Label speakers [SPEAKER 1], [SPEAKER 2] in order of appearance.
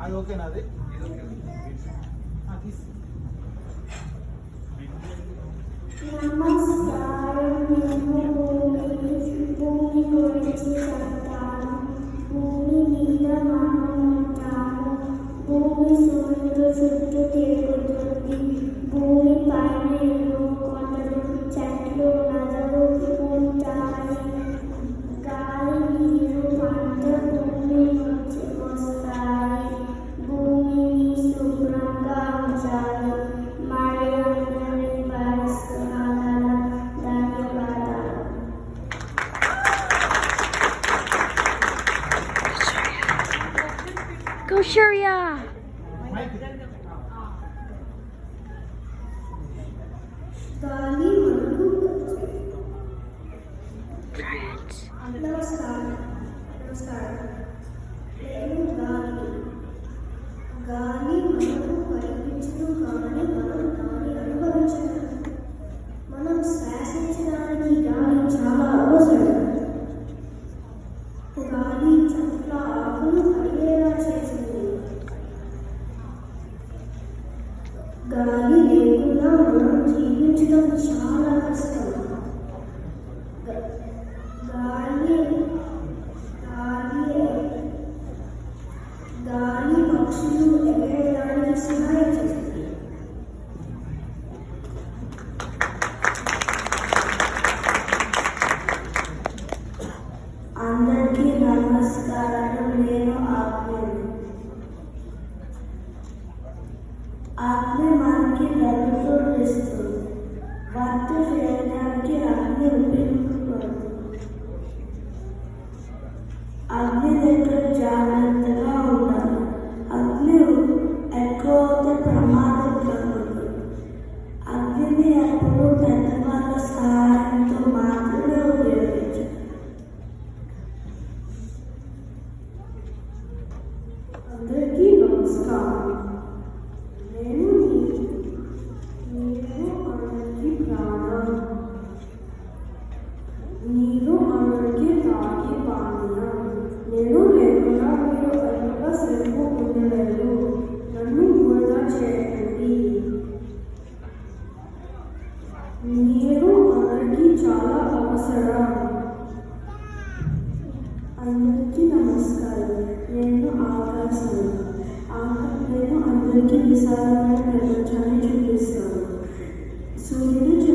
[SPEAKER 1] అది ఓకేనా అది
[SPEAKER 2] నమస్కారం. భూమి గురించి చెప్తాను. భూమి మీద మనం ఉంటాము. భూమి సూర్యుడు చుట్టూ తిరుగుతుంది. భూమి పైన ఎన్నో కొండలు, చెట్లు, నదులు ఉంటాయి. గాలి, నీరు, పంట భూమి నుంచి వస్తాయి. భూమిని శుభ్రంగా ఉంచాలి. మరి అందరినీ భరిస్తున్నాను. ధన్యవాదాలు.
[SPEAKER 3] Go Sharia!
[SPEAKER 2] గాలి మనకు
[SPEAKER 3] Try it.
[SPEAKER 2] నమస్కారం. నేను గాలి. గాలి మనకు కనిపించదు, కానీ మనం గాలి అనుభవించగలం. మనం శ్వాసించడానికి గాలి చాలా అవసరం. గాలి చెట్ల ఆకులు కరిగేలా చేస్తుంది. గాలి లేకుండా మనం జీవించడం చాలా కష్టం. గాలి పక్షులు ఎగరడానికి సహాయం చేస్తుంది. అందరికీ నమస్కారాలు. నేను ఆజ్ఞ మనకి వెలుగులు ఇస్తుంది. వంట చేయడానికి అగ్ని ఉపయోగపడుతుంది. అగ్ని దగ్గర జాగ్రత్తగా ఉండాలి. అగ్ని ఎక్కువ ప్రమాదకరం. అగ్నిని ఎప్పుడు పెద్దవాళ్ళ సహాయంతో మాత్రమే ఉపయోగించాలి. అందరికీ నమస్కారం. నేను అందరికీ ప్రాణం. నీరు అందరికీ తాగి పానీయం. నేను లేకుండా మీరు అన్నగా సెలవు ఉండలేరు. నన్ను వృధా చేయండి. నీరు అందరికీ చాలా అవసరం. అందరికీ నమస్కారం. నేను ఆకాశం. నేను అందరికీ విశాలమైన ప్రపంచాన్ని చూపిస్తాను. సూర్యుడు